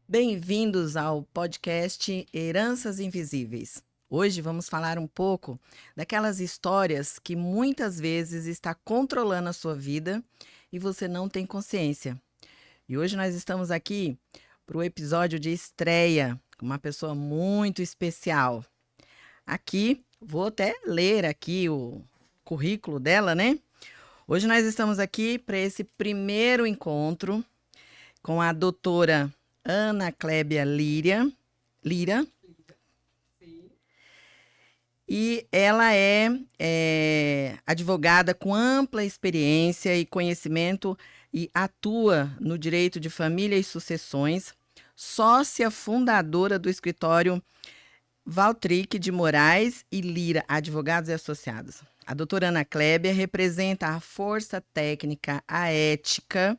Bem-vindos ao podcast Heranças Invisíveis. Hoje vamos falar um pouco daquelas histórias que muitas vezes está controlando a sua vida e você não tem consciência. E hoje nós estamos aqui para o episódio de estreia com uma pessoa muito especial. Aqui, vou até ler aqui o currículo dela, né? Hoje nós estamos aqui para esse primeiro encontro com a doutora Ana Clébia Lira, Sim. e ela é advogada com ampla experiência e conhecimento e atua no direito de família e sucessões, sócia fundadora do escritório Valtric de Moraes e Lira, Advogados e Associados. A doutora Ana Clébia representa a força técnica, a ética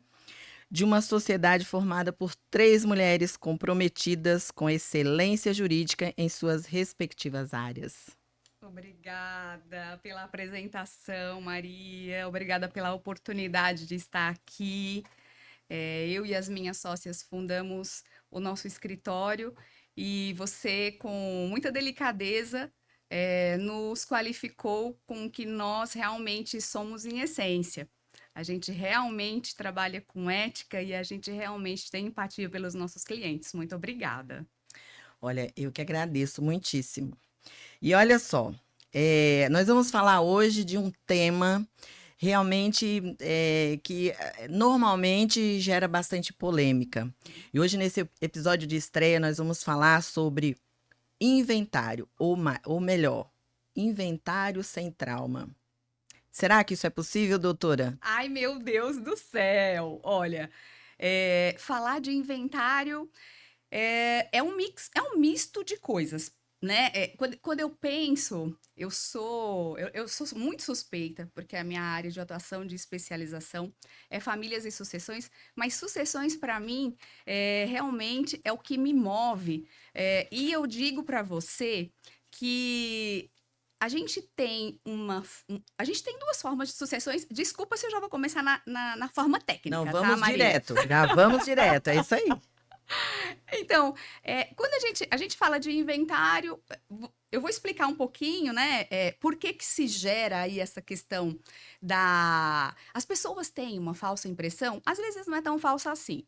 de uma sociedade formada por 3 mulheres comprometidas com excelência jurídica em suas respectivas áreas. Obrigada pela apresentação, Maria. Obrigada pela oportunidade de estar aqui. Eu e as minhas sócias fundamos o nosso escritório e você, com muita delicadeza, nos qualificou com o que nós realmente somos em essência. A gente realmente trabalha com ética e a gente realmente tem empatia pelos nossos clientes. Muito obrigada. Olha, eu que agradeço muitíssimo. E olha só, nós vamos falar hoje de um tema realmente que normalmente gera bastante polêmica. E hoje, nesse episódio de estreia, nós vamos falar sobre inventário, ou melhor, inventário sem trauma. Será que isso é possível, doutora? Ai, meu Deus do céu! Olha, falar de inventário é um mix, é um misto de coisas, né? Quando eu penso, eu sou muito suspeita, porque a minha área de atuação de especialização é famílias e sucessões, mas sucessões, para mim, realmente é o que me move. E eu digo para você que a gente tem duas formas de sucessões. Desculpa se eu já vou começar na forma Não, técnica, tá, vamos Maria? direto. Já vamos direto, é isso aí. Então, quando a gente fala de inventário, eu vou explicar um pouquinho, né? Por que que se gera aí essa questão da. As pessoas têm uma falsa impressão, às vezes não é tão falsa assim,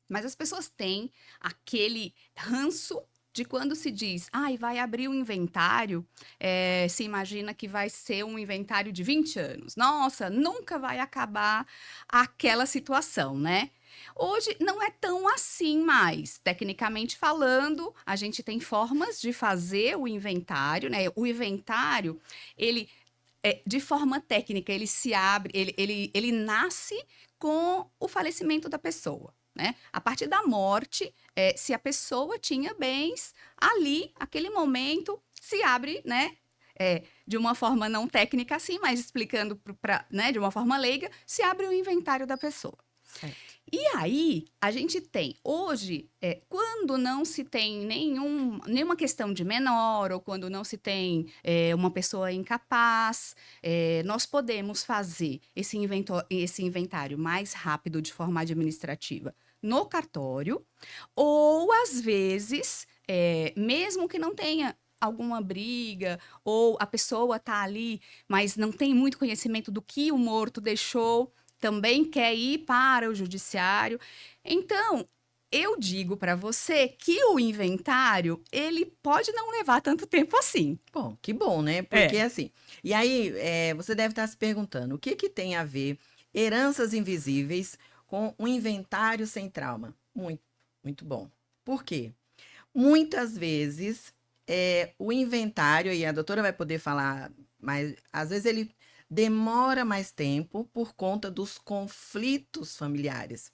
mas as pessoas têm aquele ranço de quando se diz, ai, vai abrir um inventário, se imagina que vai ser um inventário de 20 anos. Nossa, nunca vai acabar aquela situação, né? Hoje não é tão assim mais. Tecnicamente falando, a gente tem formas de fazer o inventário, né? O inventário, ele, de forma técnica, ele se abre, ele nasce com o falecimento da pessoa. Né? A partir da morte, se a pessoa tinha bens, ali, aquele momento, se abre, né? De uma forma não técnica assim, mas explicando né, de uma forma leiga, se abre o inventário da pessoa. Certo. E aí, a gente tem, hoje, quando não se tem nenhuma questão de menor, ou quando não se tem uma pessoa incapaz, nós podemos fazer esse inventário mais rápido de forma administrativa no cartório, ou às vezes, mesmo que não tenha alguma briga, ou a pessoa está ali, mas não tem muito conhecimento do que o morto deixou, também quer ir para o judiciário. Então, eu digo para você que o inventário, ele pode não levar tanto tempo assim. Bom, que bom, né? Porque É. assim. E aí, você deve estar se perguntando: o que que tem a ver heranças invisíveis com um inventário sem trauma? Muito, muito bom. Por quê? Muitas vezes, o inventário, e a doutora vai poder falar, mas às vezes ele demora mais tempo por conta dos conflitos familiares.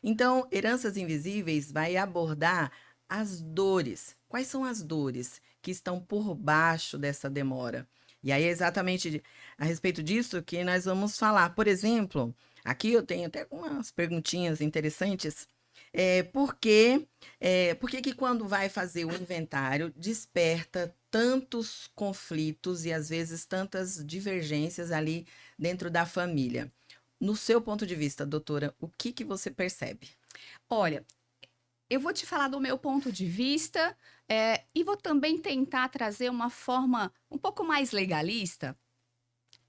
Então, Heranças Invisíveis vai abordar as dores. Quais são as dores que estão por baixo dessa demora? E aí é exatamente a respeito disso que nós vamos falar. Por exemplo, aqui eu tenho até umas perguntinhas interessantes. Por que que quando vai fazer o inventário desperta tantos conflitos e às vezes tantas divergências ali dentro da família? No seu ponto de vista, doutora, o que que você percebe? Olha, eu vou te falar do meu ponto de vista, e vou também tentar trazer uma forma um pouco mais legalista,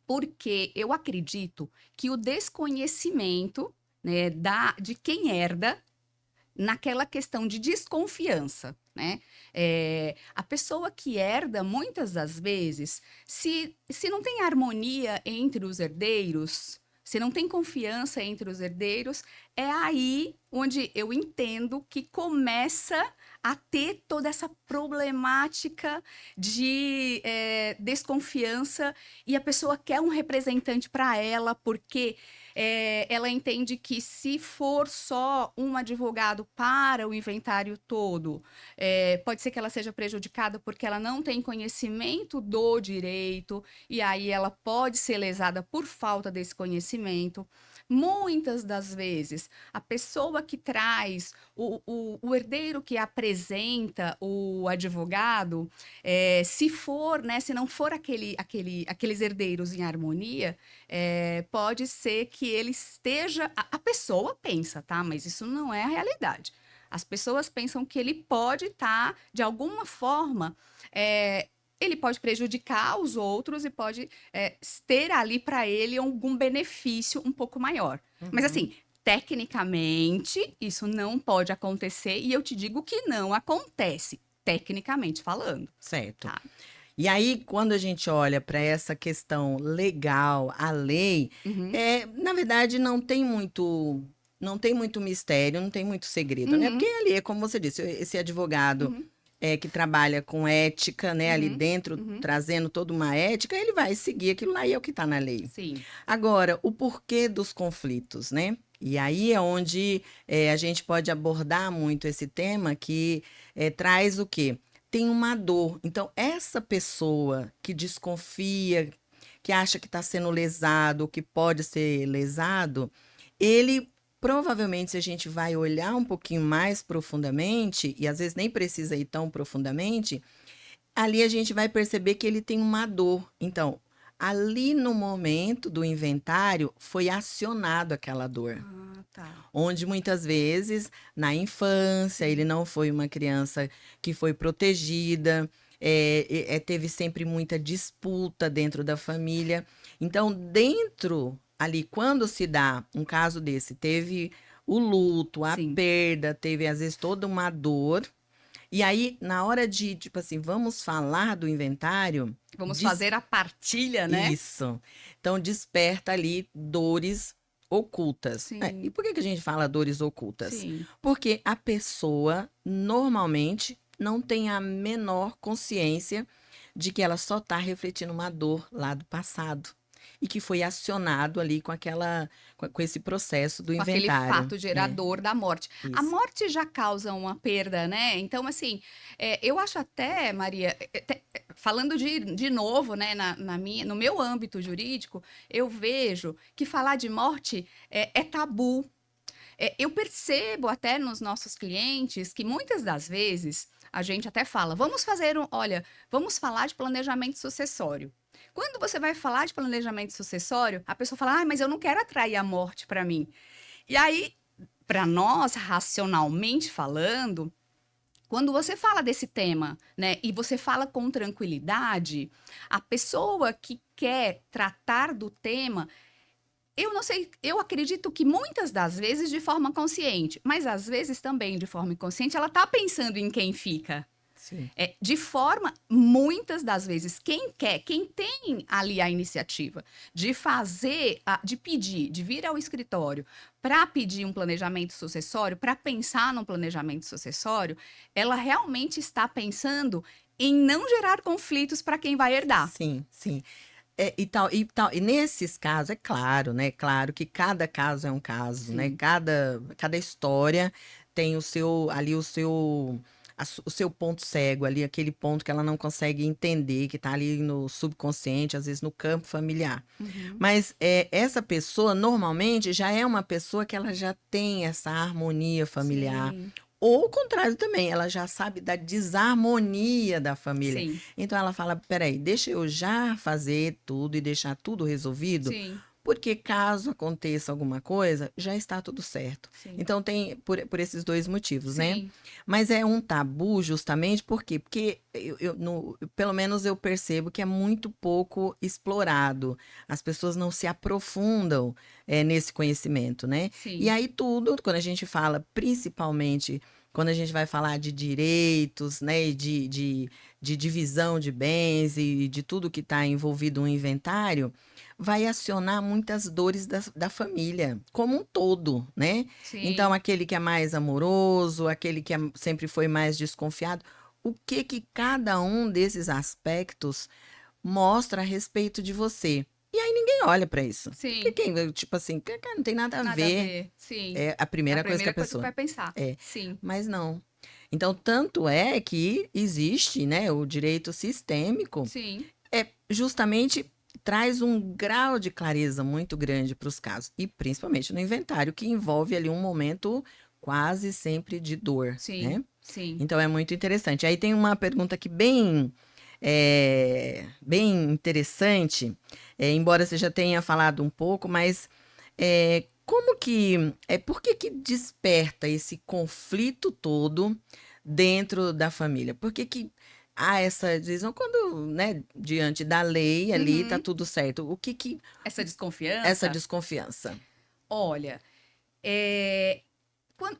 porque eu acredito que o desconhecimento, né, de quem herda, naquela questão de desconfiança, né? A pessoa que herda, muitas das vezes, se não tem harmonia entre os herdeiros, se não tem confiança entre os herdeiros, é aí onde eu entendo que começa a ter toda essa problemática de desconfiança e a pessoa quer um representante para ela, porque ela entende que se for só um advogado para o inventário todo, pode ser que ela seja prejudicada porque ela não tem conhecimento do direito, e aí ela pode ser lesada por falta desse conhecimento. Muitas das vezes, a pessoa que traz, o herdeiro que apresenta o advogado, se for, né, se não for aqueles herdeiros em harmonia, pode ser que ele esteja. A pessoa pensa, tá? Mas isso não é a realidade. As pessoas pensam que ele pode estar, de alguma forma, ele pode prejudicar os outros e pode ter ali para ele algum benefício um pouco maior. Mas Uhum. assim, tecnicamente, isso não pode acontecer e eu te digo que não acontece, tecnicamente falando, Certo. tá? E aí, quando a gente olha para essa questão legal, a lei, Uhum, na verdade, não tem muito mistério, não tem muito segredo, né? Porque uhum, ali é como você disse, esse advogado uhum, que trabalha com ética, né, ali uhum, dentro, uhum. trazendo toda uma ética, ele vai seguir aquilo lá e é o que está na lei. Sim. Agora, o porquê dos conflitos, né? E aí é onde a gente pode abordar muito esse tema que traz o quê? Tem uma dor. Então, essa pessoa que desconfia, que acha que está sendo lesado, ou que pode ser lesado, ele provavelmente, se a gente vai olhar um pouquinho mais profundamente, e às vezes nem precisa ir tão profundamente, ali a gente vai perceber que ele tem uma dor. Então, ali no momento do inventário, foi acionado aquela dor. Ah, tá. Onde muitas vezes, na infância, ele Uhum. não foi uma criança que foi protegida, teve sempre muita disputa dentro da família. Então, dentro ali, quando se dá um caso desse, teve o luto, a Sim. perda, teve às vezes toda uma dor. E aí, na hora de, tipo assim, vamos falar do inventário, Vamos diz fazer a partilha, né? isso. Então, desperta ali dores ocultas. E Sim, por que que a gente fala dores ocultas? sim. Porque a pessoa, normalmente, não tem a menor consciência de que ela só está refletindo uma dor lá do passado. E que foi acionado ali com esse processo do Com aquele inventário. fato É, gerador da morte. A isso. morte já causa uma perda, né? Então, assim, eu acho até, Maria, falando de novo, né, no meu âmbito jurídico, eu vejo que falar de morte é tabu. Eu percebo até nos nossos clientes que muitas das vezes a gente até fala, olha, vamos falar de planejamento sucessório. Quando você vai falar de planejamento sucessório, a pessoa fala, mas eu não quero atrair a morte para mim. E aí, para nós, racionalmente falando, quando você fala desse tema, né, e você fala com tranquilidade, a pessoa que quer tratar do tema, eu não sei, eu acredito que muitas das vezes de forma consciente, mas às vezes também de forma inconsciente, ela está pensando em quem fica. Sim. De forma, muitas das vezes, quem quer, quem tem ali a iniciativa de fazer, de pedir, de vir ao escritório para pedir um planejamento sucessório, para pensar num planejamento sucessório, ela realmente está pensando em não gerar conflitos para quem vai herdar. Sim, sim. E nesses casos, é claro, né? Claro que cada caso é um caso, né? Sim, Cada história tem o seu ponto cego ali, aquele ponto que ela não consegue entender, que está ali no subconsciente, às vezes no campo familiar. uhum, Mas essa pessoa, normalmente, já é uma pessoa que ela já tem essa harmonia familiar. sim, Ou o contrário também, ela já sabe da desarmonia da família. sim, Então ela fala: peraí, deixa eu já fazer tudo e deixar tudo resolvido, sim. porque caso aconteça alguma coisa, já está tudo certo. Sim. Então tem por esses dois motivos, né? Sim. Mas é um tabu justamente por quê? Porque pelo menos eu percebo que é muito pouco explorado. As pessoas não se aprofundam nesse conhecimento, né? E Sim. aí tudo, quando a gente fala, principalmente quando a gente vai falar de direitos, né, e de divisão de bens e de tudo que está envolvido no inventário, vai acionar muitas dores da família, como um todo, né? Então, Sim. aquele que é mais amoroso, aquele que sempre foi mais desconfiado, o que que cada um desses aspectos mostra a respeito de você? E aí ninguém olha para isso. Porque Sim. quem, tipo assim, cara, não tem nada a Nada a ver. ver. Sim. É a É a primeira coisa que a primeira coisa que pessoa. vai pensar. É, Sim. mas não. Então, tanto é que existe, né, o direito sistêmico, Sim. justamente traz um grau de clareza muito grande para os casos, e principalmente no inventário, que envolve ali um momento quase sempre de dor, Sim. né? Sim. Então é muito interessante. Aí tem uma pergunta aqui bem interessante, embora você já tenha falado um pouco, mas por que que desperta esse conflito todo dentro da família? Por que que há essa divisão quando, né, diante da lei ali tá Uhum. tudo certo? O que que Essa essa desconfiança. desconfiança? Olha, é,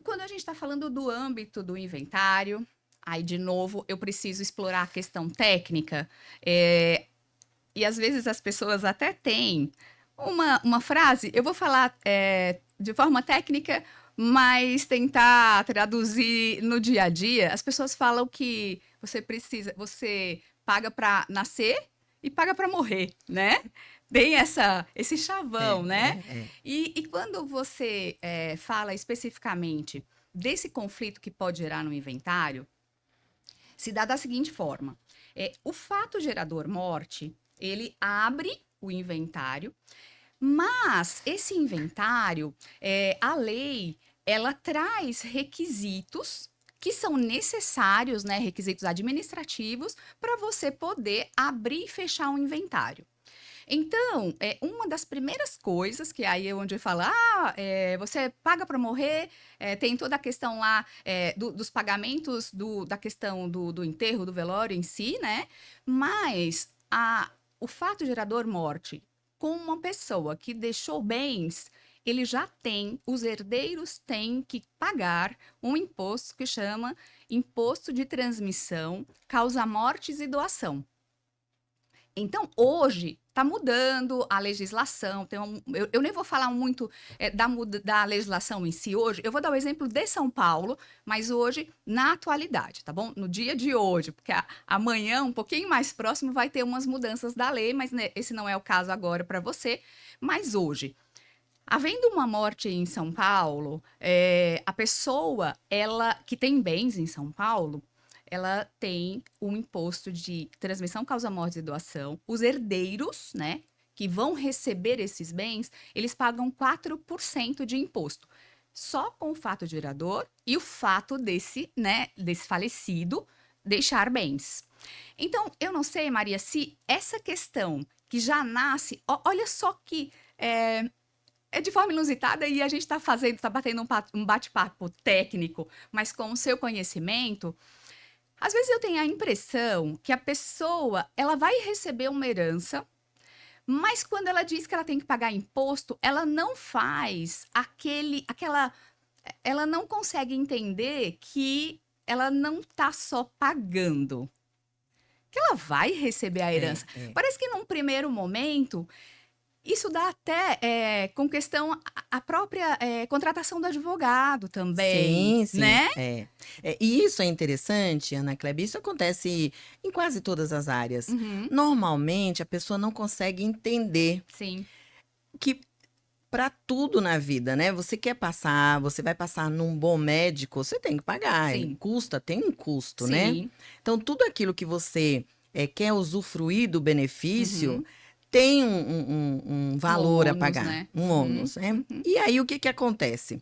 quando a gente está falando do âmbito do inventário, aí de novo eu preciso explorar a questão técnica. E às vezes as pessoas até têm uma frase, eu vou falar de forma técnica, mas tentar traduzir no dia a dia. As pessoas falam que você paga para nascer e paga para morrer, né? Tem esse É, chavão, né? é, é. E quando você fala especificamente desse conflito que pode gerar no inventário, se dá da seguinte forma: o fato gerador morte, ele abre o inventário, mas esse inventário, a lei, ela traz requisitos que são necessários, né, requisitos administrativos, para você poder abrir e fechar um inventário. Então, uma das primeiras coisas, que aí é onde eu falo, você paga para morrer, tem toda a questão lá dos pagamentos, da questão do enterro, do velório em si, né? Mas o fato gerador morte, com uma pessoa que deixou bens, ele já tem, os herdeiros têm que pagar um imposto que chama Imposto de Transmissão, Causa-Mortes e Doação. Então, hoje, está mudando a legislação. Eu nem vou falar muito da legislação em si hoje. Eu vou dar o exemplo de São Paulo, mas hoje, na atualidade, tá bom? No dia de hoje, porque amanhã, um pouquinho mais próximo, vai ter umas mudanças da lei, mas né, esse não é o caso agora para você. Mas hoje, havendo uma morte em São Paulo, a pessoa, ela que tem bens em São Paulo, ela tem um imposto de transmissão, causa-mortes e doação. Os herdeiros, né, que vão receber esses bens, eles pagam 4% de imposto. Só com o fato gerador e o fato desse falecido deixar bens. Então, eu não sei, Maria, se essa questão que já nasce, olha só que de forma inusitada e a gente está batendo um bate-papo técnico, mas com o seu conhecimento. Às vezes eu tenho a impressão que a pessoa, ela vai receber uma herança, mas quando ela diz que ela tem que pagar imposto, ela não faz ela não consegue entender que ela não está só pagando, que ela vai receber a É, herança. é. Parece que num primeiro momento isso dá até com questão a própria contratação do advogado também, Sim, sim, né? E isso é interessante, Ana Kleber, isso acontece em quase todas as áreas. Uhum, Normalmente, a pessoa não consegue entender sim, que para tudo na vida, né? Você vai passar num bom médico, você tem que pagar, sim, tem um custo, né? sim, Então, tudo aquilo que você quer usufruir do benefício uhum. tem um Um valor a ônus, pagar, né? um Uhum, ônus, né? uhum. E aí, o que que acontece?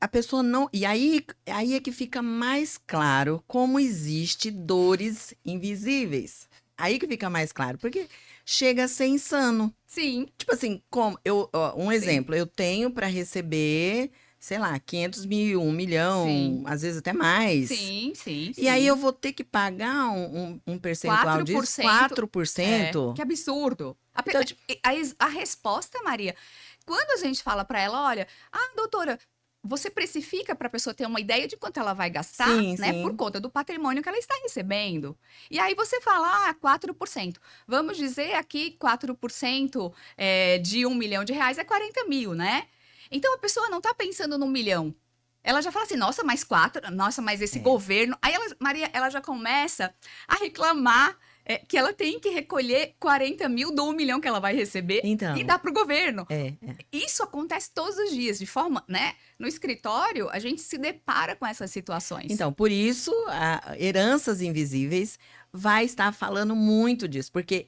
A pessoa não. E aí é que fica mais claro como existe dores invisíveis. aí que fica mais claro, porque chega a ser insano. Sim, Tipo assim, um sim, exemplo, eu tenho para receber, sei lá, 500 mil, 1 milhão, sim, às vezes até mais. sim, sim, E aí eu sim. vou ter que pagar um percentual quatro por disso, cento quatro por É, cento. que absurdo. Então, tipo, A resposta, Maria, quando a gente fala para ela, olha, doutora, você precifica para a pessoa ter uma ideia de quanto ela vai gastar, sim, né, por sim. conta do patrimônio que ela está recebendo. E aí você fala, 4%. Vamos dizer aqui 4% de R$ 1 milhão é 40 mil, né? Então a pessoa não está pensando no milhão. Ela já fala assim, nossa, mais 4, nossa, mas esse É. governo. Aí Maria, ela já começa a reclamar que ela tem que recolher 40 mil do 1 milhão que ela vai receber e Então, dar para o governo. é. Isso acontece todos os dias, de forma, né? No escritório, a gente se depara com essas situações. Então, por isso, a Heranças Invisíveis vai estar falando muito disso, porque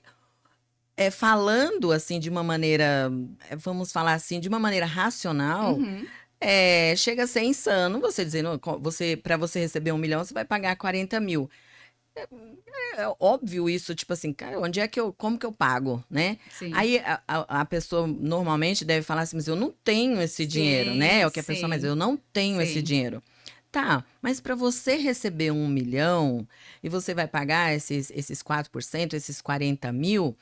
falando assim de uma maneira, vamos falar assim, de uma maneira racional, Uhum, chega a ser insano você dizendo, para você receber 1 milhão, você vai pagar 40 mil. É óbvio isso, tipo assim, cara, como que eu pago, né? sim, Aí a pessoa normalmente deve falar assim, mas eu não tenho esse dinheiro, né? É sim, o que a pessoa, mas sim, eu não tenho esse sim. dinheiro. Tá, mas para você receber 1 milhão e você vai pagar esses 4%, esses 40 mil,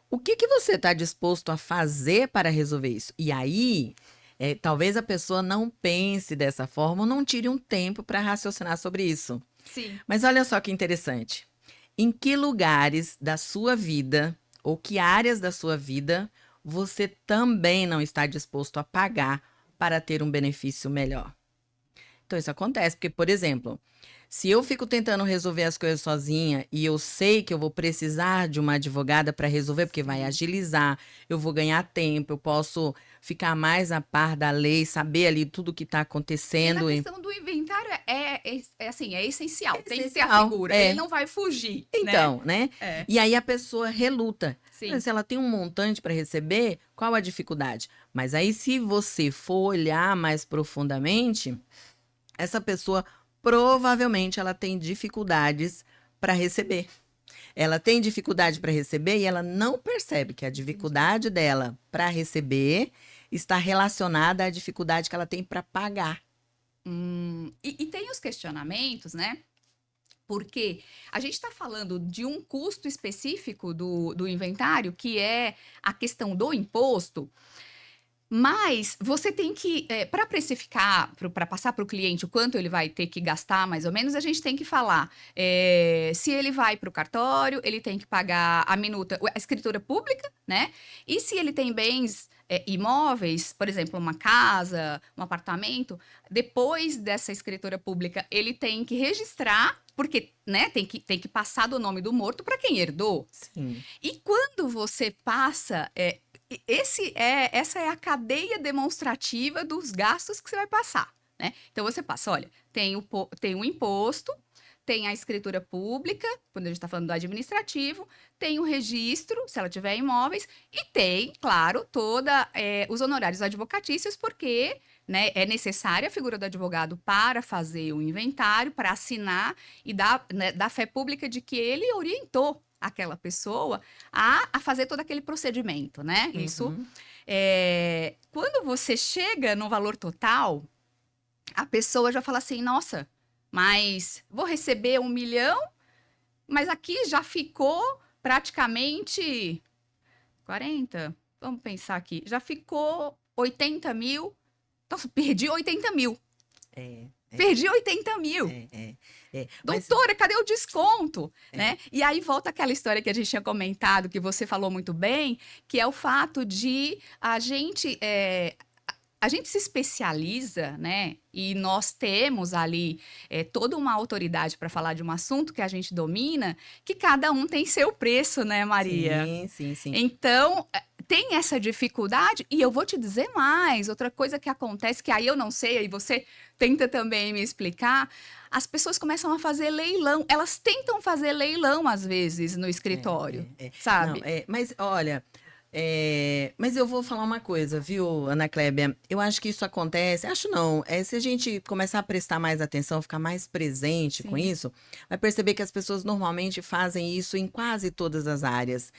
o que que você está disposto a fazer para resolver isso? E aí, talvez a pessoa não pense dessa forma ou não tire um tempo para raciocinar sobre isso. Sim. Mas olha só que interessante. Em que lugares da sua vida ou que áreas da sua vida você também não está disposto a pagar para ter um benefício melhor? Então, isso acontece, porque, por exemplo, se eu fico tentando resolver as coisas sozinha e eu sei que eu vou precisar de uma advogada para resolver, porque vai Sim. agilizar, eu vou ganhar tempo, eu posso ficar mais a par da lei, saber ali tudo o que está E na acontecendo. questão do inventário assim, é essencial. É Tem que ter a essencial, figura. Ele é. não vai fugir, né? Então, né? É, E aí a pessoa reluta. sim. Se ela tem um montante para receber, qual a dificuldade? Mas aí, se você for olhar mais profundamente, essa pessoa provavelmente ela tem dificuldades para receber. Ela tem dificuldade para receber e ela não percebe que a Entendi. dificuldade dela para receber está relacionada à dificuldade que ela tem para pagar. E tem os questionamentos, né? Porque a gente está falando de um custo específico do inventário, que é a questão do imposto, mas você tem que, para precificar, para passar para o cliente o quanto ele vai ter que gastar, mais ou menos, a gente tem que falar se ele vai para o cartório, ele tem que pagar a minuta, a escritura pública, né? E se ele tem bens imóveis, por exemplo, uma casa, um apartamento, depois dessa escritura pública, ele tem que registrar, porque né, tem que passar do nome do morto para quem herdou. Sim. E quando você passa, essa é a cadeia demonstrativa dos gastos que você vai passar, né? Então você passa, olha, tem o imposto, tem a escritura pública, quando a gente está falando do administrativo, tem o registro, se ela tiver imóveis, e tem, claro, os honorários advocatícios, porque né, é necessária a figura do advogado para fazer o inventário, para assinar e dar fé pública de que ele orientou aquela pessoa a fazer todo aquele procedimento, né? Isso, Uhum. quando você chega no valor total, a pessoa já fala assim, nossa, mas vou receber 1 milhão, mas aqui já ficou praticamente 40, vamos pensar aqui, já ficou 80 mil, nossa, perdi 80 mil, É, é, perdi 80 mil. Mas, Doutora, cadê o desconto? é, Né? E aí volta aquela história que a gente tinha comentado, que você falou muito bem, que é o fato de a gente se especializa, né? E nós temos ali toda uma autoridade para falar de um assunto que a gente domina, que cada um tem seu preço, né, Maria? sim, sim, sim. Então, tem essa dificuldade, e eu vou te dizer mais, outra coisa que acontece, que aí eu não sei, aí você tenta também me explicar, as pessoas começam a fazer leilão, elas tentam fazer leilão às vezes no É, escritório, é, é. Não, sabe? mas olha. Mas eu vou falar uma coisa, viu, Ana Clébia? Eu acho que isso acontece, acho não, se a gente começar a prestar mais atenção, ficar mais presente com Sim, isso, vai perceber que as pessoas normalmente fazem isso em quase todas as áreas.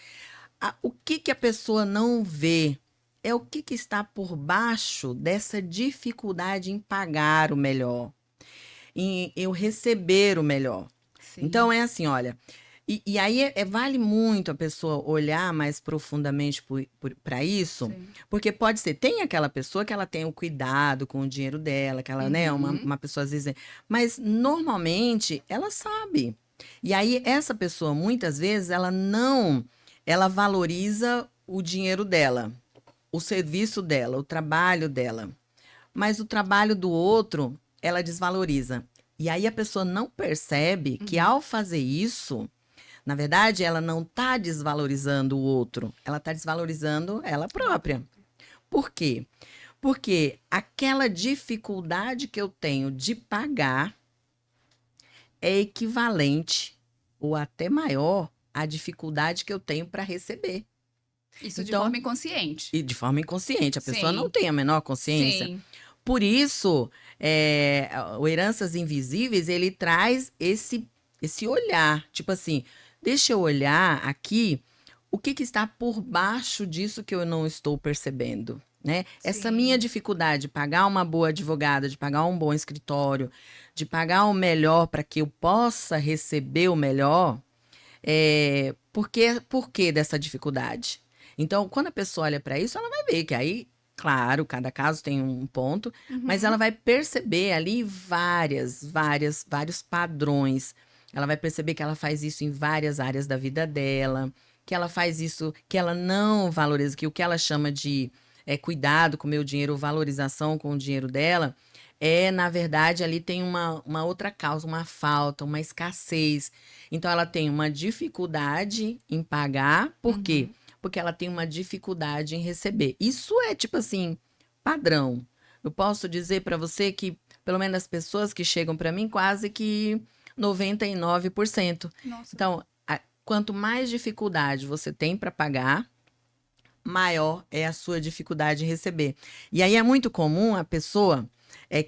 O que que a pessoa não vê é o que que está por baixo dessa dificuldade em pagar o melhor, em eu receber o melhor. Então sim, é assim, olha, e aí vale muito a pessoa olhar mais profundamente para isso, sim. porque pode ser, tem aquela pessoa que ela tem o cuidado com o dinheiro dela, que ela, né, é Uhum, uma pessoa às vezes, mas normalmente ela sabe. E aí essa pessoa, muitas vezes, ela valoriza o dinheiro dela, o serviço dela, o trabalho dela. Mas o trabalho do outro, ela desvaloriza. E aí a pessoa não percebe que uhum. ao fazer isso, na verdade, ela não está desvalorizando o outro, ela está desvalorizando ela Ela própria. própria. Por quê? Porque aquela dificuldade que eu tenho de pagar é equivalente ou até maior à dificuldade que eu tenho para receber. Isso de Então, forma inconsciente. e de forma inconsciente, a pessoa não Sim, tem a menor consciência. sim, Por isso, o Heranças Invisíveis, ele traz esse olhar, tipo assim, deixa eu olhar aqui o que que está por baixo disso que eu não estou percebendo, né? Essa minha sim. dificuldade de pagar uma boa advogada, de pagar um bom escritório, de pagar o melhor para que eu possa receber o melhor, por que dessa dificuldade? Então, quando a pessoa olha para isso, ela vai ver que aí, claro, cada caso tem um ponto, mas ela Uhum, vai perceber ali vários padrões. Ela vai perceber que ela faz isso em várias áreas da vida dela, que ela faz isso, que ela não valoriza, que o que ela chama de cuidado com o meu dinheiro, valorização com o dinheiro dela, na verdade, ali tem uma outra causa, uma falta, uma escassez. Então, ela tem uma dificuldade em pagar, por quê? uhum. Porque ela tem uma dificuldade em receber. Isso é tipo assim, padrão. Eu posso dizer para você que, pelo menos as pessoas que chegam para mim, quase que 99%. Nossa. Então, quanto mais dificuldade você tem para pagar, maior é a sua dificuldade em receber. E aí é muito comum a pessoa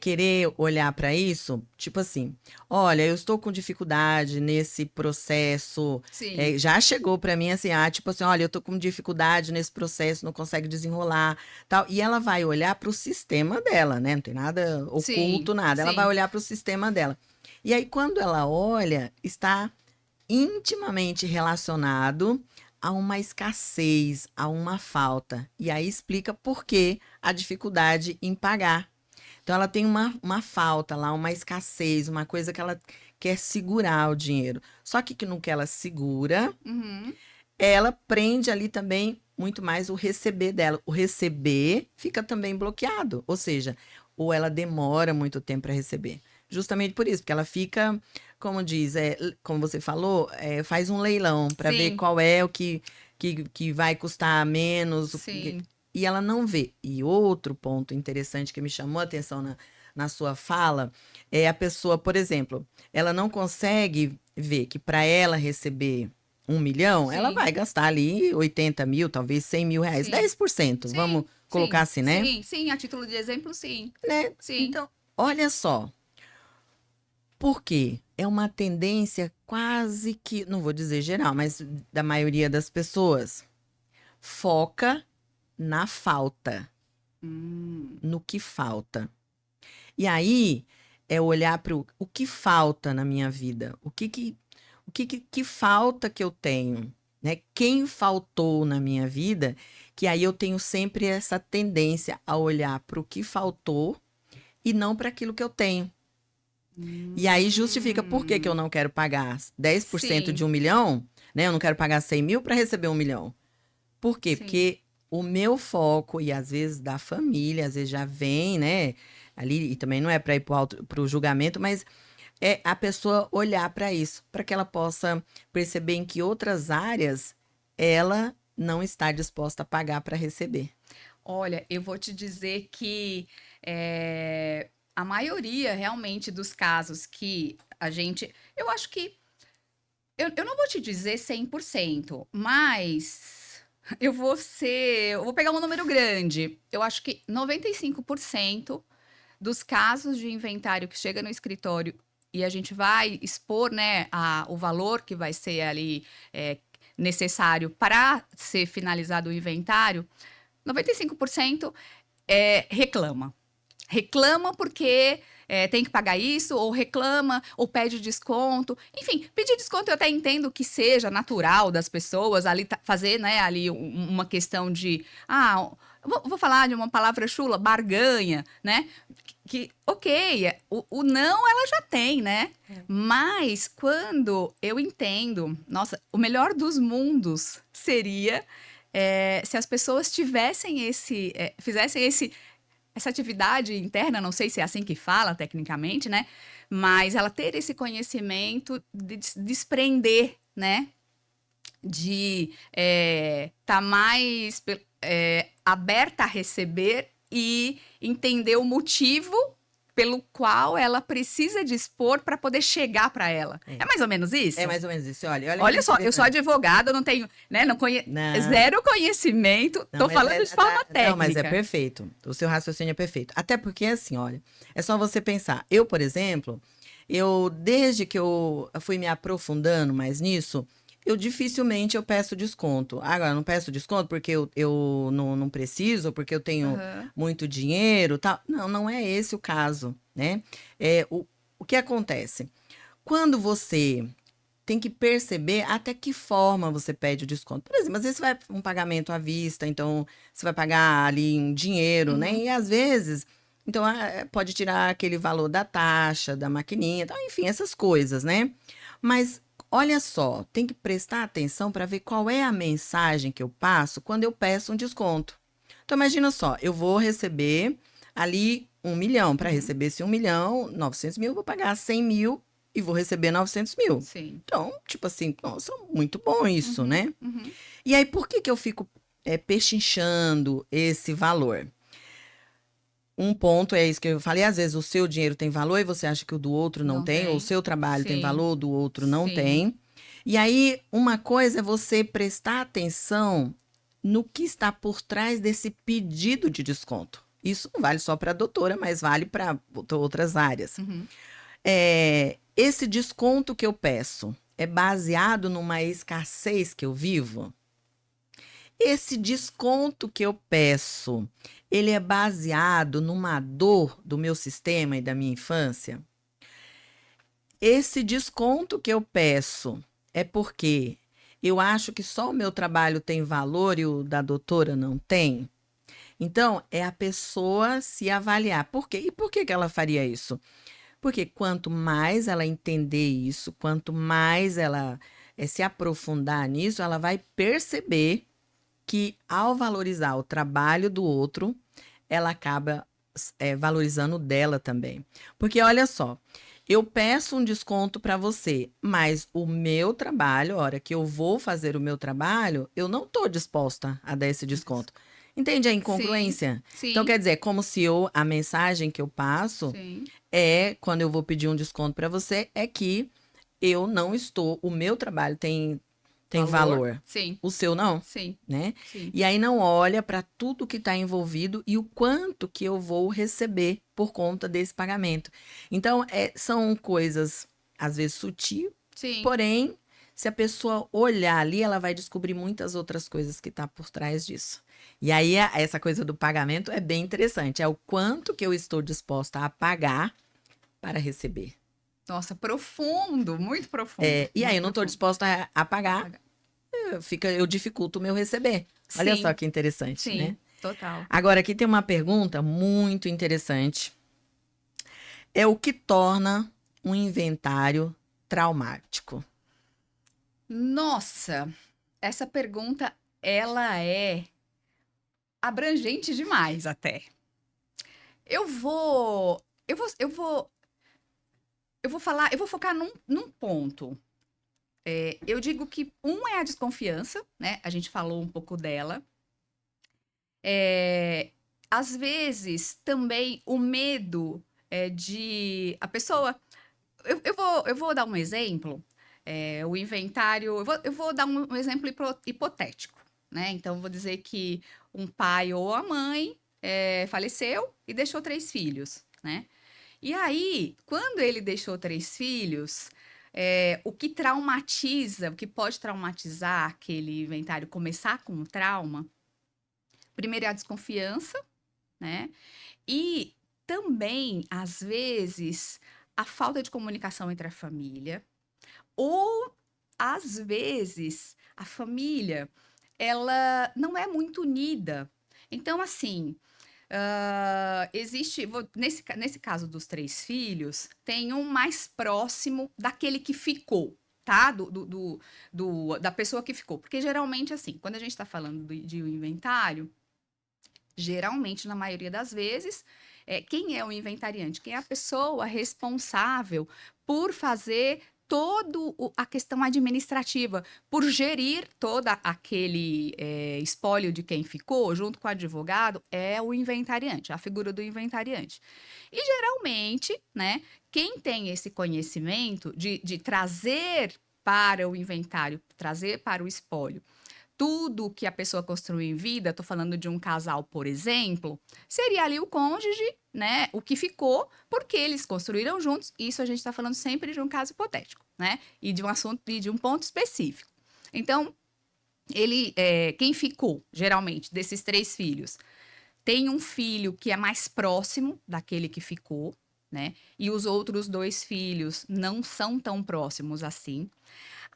querer olhar para isso, tipo assim, olha, eu estou com dificuldade nesse processo, Sim, já chegou para mim assim, tipo assim, olha, eu estou com dificuldade nesse processo, não consegue desenrolar, tal. E ela vai olhar para o sistema dela, né? Não tem nada sim, oculto, nada. Ela vai sim. olhar para o sistema dela. E aí quando ela olha, está intimamente relacionado a uma escassez, a uma falta. E aí explica por que a dificuldade em pagar. Então, ela tem uma falta lá, uma escassez, uma coisa que ela quer segurar o dinheiro. Só que no que ela segura, Uhum. ela prende ali também muito mais o receber dela. O receber fica também bloqueado, ou seja, ou ela demora muito tempo para receber. Justamente por isso, porque ela fica, como diz, como você falou, faz um leilão para ver Sim, qual é o que vai custar menos, sim. e ela não vê. E outro ponto interessante que me chamou a atenção na sua fala é a pessoa, por exemplo, ela não consegue ver que para ela receber 1 milhão, ela Sim, vai gastar ali 80 mil, talvez 100 mil reais, sim, 10%, vamos sim, colocar sim, assim, né? sim, sim. A título de exemplo, sim, Né? sim. Então, olha só, por quê? É uma tendência quase que, não vou dizer geral, mas da maioria das pessoas, foca na falta, Hum, no que falta. E aí é olhar para o que falta na minha vida, que falta que eu tenho, né? Quem faltou na minha vida, que aí eu tenho sempre essa tendência a olhar para o que faltou e não para aquilo que eu tenho. E aí justifica por que que eu hum. não quero pagar 10% de Sim, 1 milhão, né? Eu não quero pagar 100 mil para receber 1 milhão. Por quê? sim. Porque o meu foco, e às vezes da família, às vezes já vem, né? Ali, e também não é para ir para o julgamento, mas é a pessoa olhar para isso, para que ela possa perceber em que outras áreas ela não está disposta a pagar para receber. Olha, eu vou te dizer que a maioria realmente dos casos que a gente. Eu acho que. Eu não vou te dizer 100%, mas. eu vou pegar um número grande. Eu acho que 95% dos casos de inventário que chega no escritório e a gente vai expor, né, o valor que vai ser ali necessário para ser finalizado o inventário, 95% reclama. Reclama porque tem que pagar isso, ou reclama, ou pede desconto. Enfim, pedir desconto eu até entendo que seja natural das pessoas ali fazer, né, ali uma questão de, vou falar de uma palavra chula, barganha, né? Que, ok, o não ela já tem, né? Mas quando eu entendo, nossa, o melhor dos mundos seria se as pessoas tivessem fizessem essa atividade interna, não sei se é assim que fala tecnicamente, né? Mas ela ter esse conhecimento de desprender, né? De estar mais aberta a receber e entender o motivo pelo qual ela precisa dispor para poder chegar para ela. É mais ou menos É isso? mais ou menos isso. Olha que Olha só, eu sou interessante. advogada, eu não tenho, né, não Não, zero conhecimento, não, tô falando de forma não, mas é técnica. perfeito. O seu raciocínio é perfeito. Até porque, assim, olha, é só você pensar. Eu, por exemplo, desde que eu fui me aprofundando mais nisso, dificilmente eu peço desconto. Agora, eu não peço desconto porque eu não preciso, porque eu tenho Aham. muito dinheiro, tal. Não, não é esse o caso, né? O que acontece? Quando você tem que perceber até que forma você pede o desconto. Por exemplo, às vezes você vai um pagamento à vista, então você vai pagar ali em dinheiro, né? Uhum. E às vezes, então pode tirar aquele valor da taxa, da maquininha, então, enfim, essas coisas, né? Mas olha só, tem que prestar atenção para ver qual é a mensagem que eu passo quando eu peço um desconto. Então, imagina só, eu vou receber ali 1 milhão. Para Uhum. receber esse 1 milhão, 900 mil, eu vou pagar 100 mil e vou receber 900 mil. Sim. Então, tipo assim, nossa, muito bom isso, Uhum. né? Uhum. E aí, por que que eu fico pechinchando esse valor? Um ponto é isso que eu falei, às vezes o seu dinheiro tem valor e você acha que o do outro não Não tem, ou o tem. seu trabalho tem Sim. valor, o do outro não Sim. tem. E aí, uma coisa é você prestar atenção no que está por trás desse pedido de desconto. Isso não vale só para a doutora, mas vale para outras áreas. Uhum. Esse desconto que eu peço é baseado numa escassez que eu vivo? Esse desconto que eu peço, ele é baseado numa dor do meu sistema e da minha infância? Esse desconto que eu peço é porque eu acho que só o meu trabalho tem valor e o da doutora não tem? Então, é a pessoa se avaliar. Por quê? E por que que ela faria isso? Porque quanto mais ela entender isso, quanto mais ela se aprofundar nisso, ela vai perceber que ao valorizar o trabalho do outro, ela acaba valorizando o dela também. Porque olha só, eu peço um desconto para você, mas o meu trabalho, a hora que eu vou fazer o meu trabalho, eu não estou disposta a dar esse desconto. Entende a Sim. incongruência? Então, Sim. quer dizer, é como se a mensagem que eu passo Sim. quando eu vou pedir um desconto para você, é que eu não estou, o meu trabalho tem Valor? valor, Sim. o seu não, Sim. né? Sim. E aí não olha para tudo que está envolvido e o quanto que eu vou receber por conta desse pagamento. Então, são coisas, às vezes, sutis, Sim. porém, se a pessoa olhar ali, ela vai descobrir muitas outras coisas que tá por trás disso. E aí, essa coisa do pagamento é bem interessante. É o quanto que eu estou disposta a pagar para receber. Nossa, profundo, muito profundo, E aí, eu muito não estou profundo. disposta a pagar, Paga- eu dificulto o meu receber. Olha só Sim. que interessante, né? Sim. Total. Agora, aqui tem uma pergunta muito interessante. É o que torna um inventário traumático? Nossa, essa pergunta ela é abrangente demais até. Eu vou, eu vou, eu vou, eu vou falar, eu vou focar num ponto. Eu digo que um é a desconfiança, né? A gente falou um pouco dela. É, às vezes também o medo de a pessoa. Eu vou dar um exemplo. O inventário. Eu vou dar um exemplo hipotético. né? Então, vou dizer que um pai ou a mãe faleceu e deixou 3 filhos, né? E aí, quando ele deixou 3 filhos, o que traumatiza, o que pode traumatizar aquele inventário, começar com um trauma, primeiro é a desconfiança, né? E também, às vezes, a falta de comunicação entre a família, ou às vezes a família ela não é muito unida. Então, assim, existe, nesse caso dos 3 filhos, tem um mais próximo daquele que ficou, tá? Da pessoa que ficou. Porque geralmente, assim, quando a gente está falando de um inventário, geralmente, na maioria das vezes, quem é o inventariante? Quem é a pessoa responsável por fazer toda a questão administrativa, por gerir toda aquele espólio de quem ficou, junto com o advogado, é o inventariante, a figura do inventariante. E geralmente, né, quem tem esse conhecimento de trazer para o inventário, trazer para o espólio, tudo que a pessoa construiu em vida, estou falando de um casal, por exemplo, seria ali o cônjuge, né? O que ficou, porque eles construíram juntos. Isso a gente está falando sempre de um caso hipotético, né? E de um assunto e de um ponto específico. Então, quem ficou, geralmente, desses 3 filhos, tem um filho que é mais próximo daquele que ficou, né? E os outros 2 filhos não são tão próximos assim.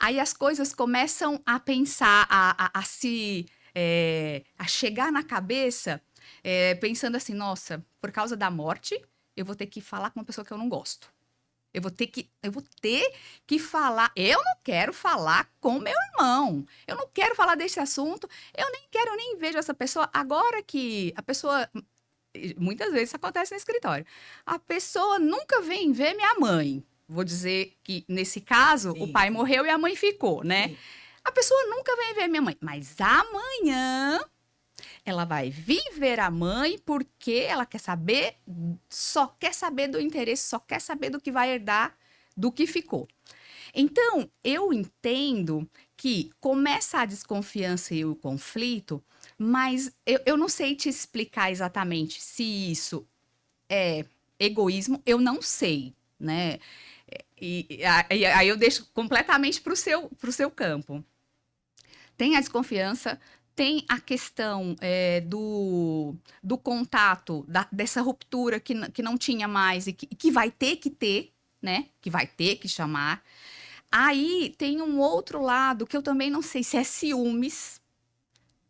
Aí as coisas começam a pensar, a chegar na cabeça, pensando assim, nossa, por causa da morte, eu vou ter que falar com uma pessoa que eu não gosto. Eu vou ter que falar. Eu não quero falar com meu irmão. Eu não quero falar desse assunto. Eu nem quero nem vejo essa pessoa. Agora que a pessoa. Muitas vezes isso acontece no escritório. A pessoa nunca vem ver minha mãe. Vou dizer que, nesse caso, o Sim, pai sim, morreu e a mãe ficou, né? sim. A pessoa nunca vem ver minha mãe, mas amanhã ela vai vir ver a mãe porque ela quer saber, só quer saber do interesse, só quer saber do que vai herdar, do que ficou. Então, eu entendo que começa a desconfiança e o conflito, mas eu não sei te explicar exatamente se isso é egoísmo, eu não sei, né? E aí eu deixo completamente para o seu campo. Tem a desconfiança, tem a questão do contato, dessa ruptura que não tinha mais e que vai ter que ter, né? Que vai ter que chamar. Aí tem um outro lado que eu também não sei se é ciúmes,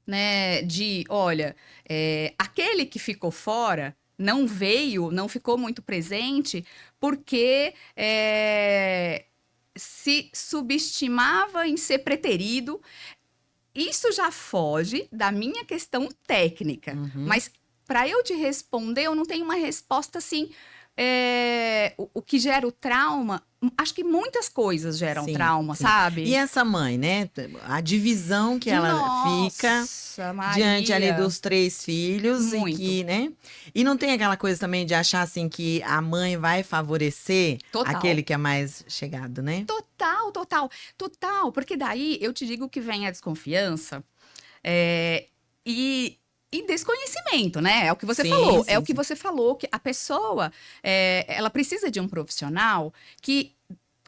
né? Olha, aquele que ficou fora não veio, não ficou muito presente, porque se subestimava em ser preterido. Isso já foge da minha questão técnica, Uhum. mas para eu te responder, eu não tenho uma resposta assim. O que gera o trauma, acho que muitas coisas geram Sim, trauma, sim. E sabe? essa mãe, né? A divisão que ela fica Nossa, diante ali Maria, dos 3 filhos e muito. que, né? E não tem aquela coisa também de achar assim que a mãe vai favorecer aquele Total. que é mais chegado, né? Total, total, total. Porque daí eu te digo que vem a desconfiança é, e, e desconhecimento, né? É o que você Sim, falou. É o sim, que sim. você falou, que a pessoa ela precisa de um profissional que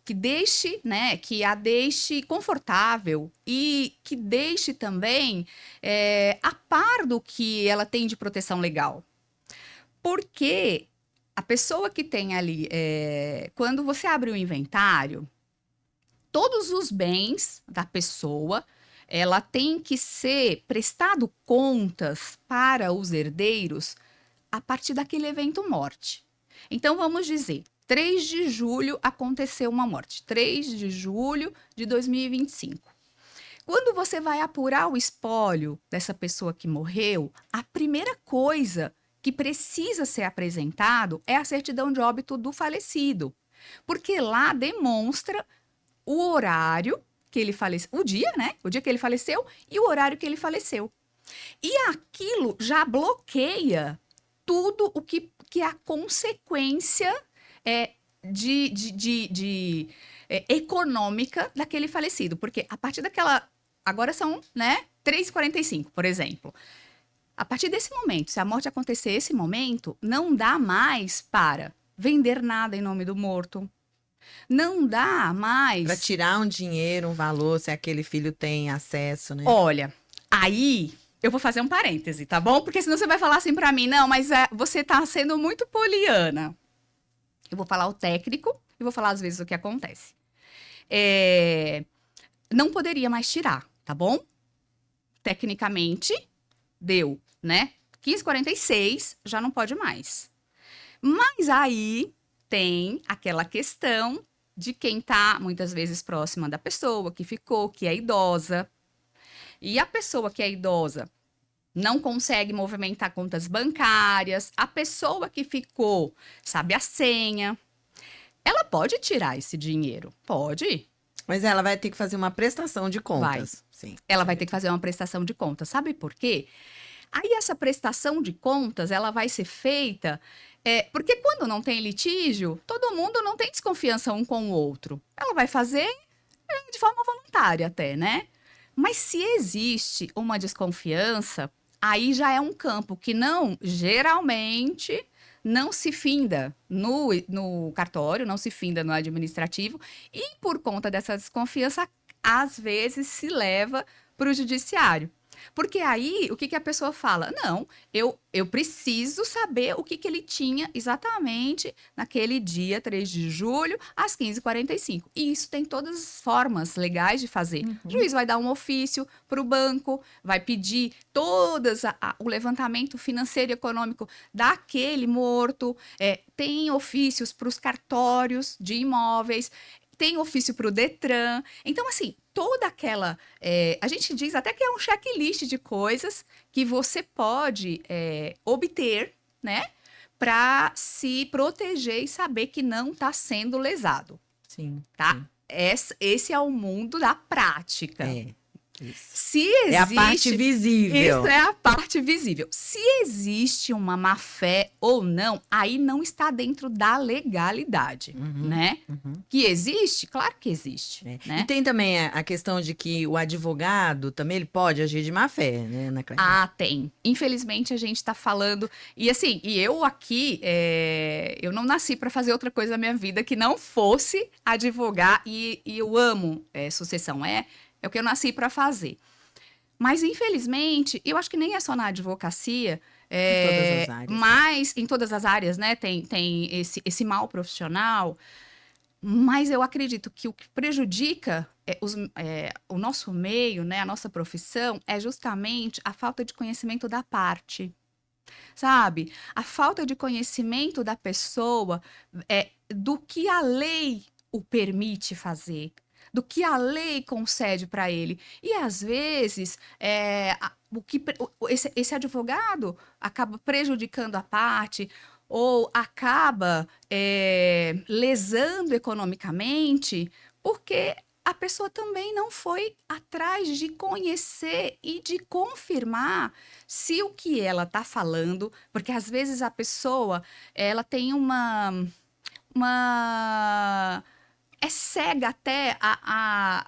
deixe, né? Que a deixe confortável e que deixe também a par do que ela tem de proteção legal. Porque a pessoa que tem ali, quando você abre o inventário, todos os bens da pessoa, ela tem que ser prestado contas para os herdeiros a partir daquele evento morte. Então vamos dizer, 3 de julho aconteceu uma morte, 3 de julho de 2025. Quando você vai apurar o espólio dessa pessoa que morreu, a primeira coisa que precisa ser apresentado é a certidão de óbito do falecido, porque lá demonstra o horário que ele faleceu, o dia, né? O dia que ele faleceu e o horário que ele faleceu. E aquilo já bloqueia tudo o que é a consequência é, econômica daquele falecido. Porque a partir daquela. Agora são, né? 3,45, por exemplo. A partir desse momento, se a morte acontecer esse momento, não dá mais para vender nada em nome do morto. Não dá Para mais. tirar um dinheiro, um valor, se aquele filho tem acesso, né? Olha, aí eu vou fazer um parêntese, tá bom? Porque senão você vai falar assim pra mim, não, mas você tá sendo muito poliana. Eu vou falar o técnico e vou falar às vezes o que acontece. Não poderia mais tirar, tá bom? Tecnicamente, deu, né? 15,46 já não pode mais. Mas aí tem aquela questão de quem tá muitas vezes próxima da pessoa que ficou, que é idosa. E a pessoa que é idosa não consegue movimentar contas bancárias, a pessoa que ficou sabe a senha, ela pode tirar esse dinheiro? Pode. Mas ela vai ter que fazer uma prestação de Vai. contas. Sim. Ela vai ter que fazer uma prestação de contas. Sabe por quê? Aí essa prestação de contas, ela vai ser feita porque quando não tem litígio, todo mundo não tem desconfiança um com o outro. Ela vai fazer de forma voluntária até, né? Mas se existe uma desconfiança, aí já é um campo que geralmente, não se finda no cartório, não se finda no administrativo, e por conta dessa desconfiança, às vezes se leva para o judiciário. Porque aí, o que que a pessoa fala? Não, eu preciso saber o que que ele tinha exatamente naquele dia 3 de julho, às 15h45. E isso tem todas as formas legais de fazer. O juiz vai dar um ofício para o banco, vai pedir o levantamento financeiro e econômico daquele morto, tem ofícios para os cartórios de imóveis, tem ofício para o Detran. Então, assim, toda aquela. A gente diz até que é um checklist de coisas que você pode obter, né? Para se proteger e saber que não está sendo lesado, Sim. tá? Sim. Esse é o mundo da prática. Isso. Se existe, É a parte visível. Isso é a parte visível. Se existe uma má-fé ou não, aí não está dentro da legalidade, né? Que existe? Claro que existe. Né? E tem também a questão de que o advogado também ele pode agir de má-fé, né, Ana Clélia? Tem. Infelizmente, a gente está falando... E assim, eu aqui, eu não nasci para fazer outra coisa na minha vida que não fosse advogar, e eu amo sucessão, é o que eu nasci para fazer. Mas, infelizmente, eu acho que nem é só na advocacia, Em todas as áreas. mas em todas as áreas, né? Tem esse mal profissional. Mas eu acredito que o que prejudica o nosso meio, né, a nossa profissão, é justamente a falta de conhecimento da parte. Sabe? A falta de conhecimento da pessoa do que a lei o permite fazer, do que a lei concede para ele. E, às vezes, esse advogado acaba prejudicando a parte ou acaba lesando economicamente, porque a pessoa também não foi atrás de conhecer e de confirmar se o que ela está falando, porque às vezes a pessoa ela tem é cega até a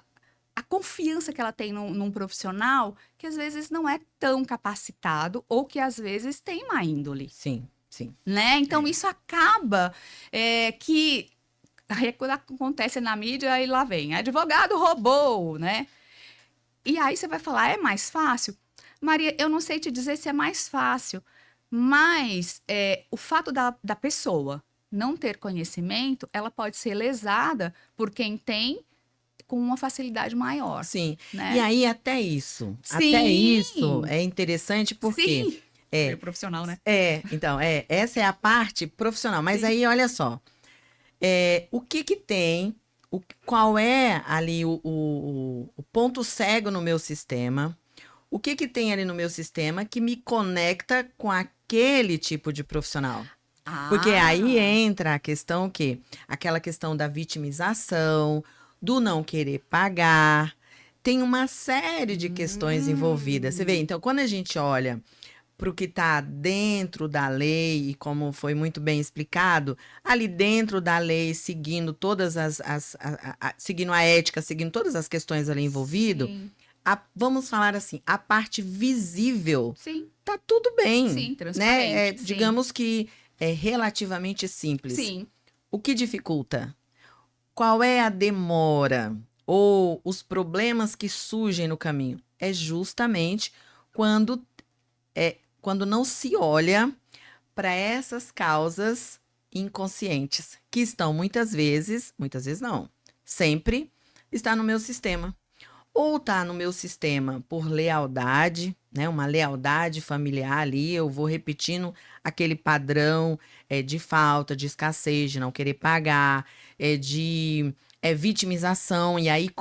confiança que ela tem num profissional que às vezes não é tão capacitado ou que às vezes tem má índole. Sim, sim. Né? Então, isso acaba que aí quando acontece na mídia, aí lá vem, advogado roubou, né? E aí você vai falar, é mais fácil? Maria, eu não sei te dizer se é mais fácil, mas o fato da pessoa não ter conhecimento, ela pode ser lesada por quem tem com uma facilidade maior. Sim. Né? E aí, até isso é interessante porque... Sim. É profissional, né? Então, essa é a parte profissional. Mas Sim. aí, olha só, o que tem, qual é ali o ponto cego no meu sistema, o que tem ali no meu sistema que me conecta com aquele tipo de profissional? Porque aí entra a questão aquela questão da vitimização, do não querer pagar, tem uma série de questões envolvidas. Você vê, então, quando a gente olha para o que está dentro da lei, e como foi muito bem explicado, ali dentro da lei, seguindo todas seguindo a ética, seguindo todas as questões ali envolvidas, vamos falar assim, a parte visível Sim, tá tudo bem, sim, né? transparente. Sim, Digamos que é relativamente simples. sim, O que dificulta? Qual é a demora ou os problemas que surgem no caminho? É justamente quando quando não se olha para essas causas inconscientes, que estão muitas vezes não, sempre está no meu sistema. Ou está no meu sistema por lealdade, né? Uma lealdade familiar ali, eu vou repetindo aquele padrão de falta, de escassez, de não querer pagar, de vitimização. E aí,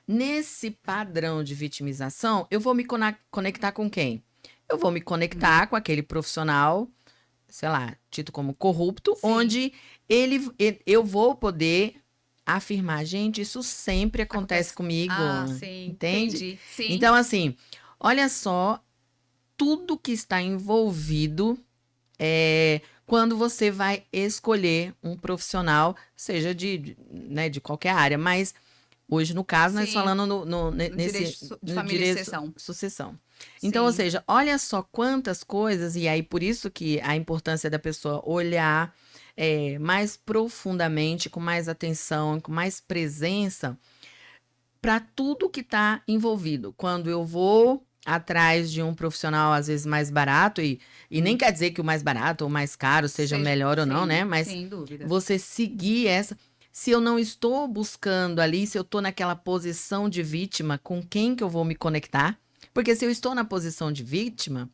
nesse padrão de vitimização, eu vou me conectar com quem? Eu vou me hum, conectar com aquele profissional, sei lá, tido como corrupto, sim. onde eu vou poder afirmar, gente, isso sempre acontece Acontece. comigo, Ah, sim, entende? entendi. Sim, Então, assim, olha só tudo que está envolvido quando você vai escolher um profissional, seja né, de qualquer área, mas hoje, no caso, nós sim. falando No direito nesse de no família e direito sucessão. sucessão. Então, ou Sim. seja, olha só quantas coisas, e aí por isso que a importância da pessoa olhar mais profundamente, com mais atenção, com mais presença, para tudo que está envolvido. Quando eu vou atrás de um profissional, às vezes mais barato, e nem Hum. quer dizer que o mais barato ou mais caro seja Seja, melhor ou não, sim, né? Mas sem dúvida. você seguir essa. Se eu não estou buscando ali, se eu estou naquela posição de vítima, com quem que eu vou me conectar? Porque se eu estou na posição de vítima,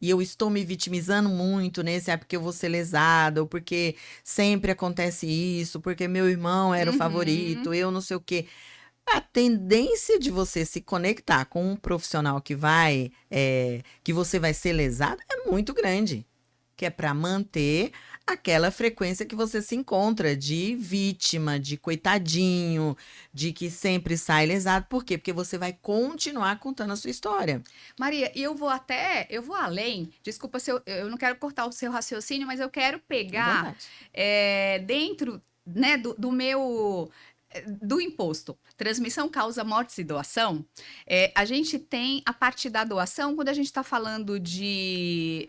e eu estou me vitimizando muito nesse, porque eu vou ser lesada, ou porque sempre acontece isso, porque meu irmão era o Uhum. favorito, eu não sei o quê. A tendência de você se conectar com um profissional que você vai ser lesado é muito grande, que é para manter aquela frequência que você se encontra de vítima, de coitadinho, de que sempre sai lesado. Por quê? Porque você vai continuar contando a sua história. Maria, e eu vou além, desculpa se eu não quero cortar o seu raciocínio, mas eu quero À pegar vontade. dentro, né, do meu, do imposto, transmissão, causa, mortes e doação, a gente tem a parte da doação, quando a gente está falando de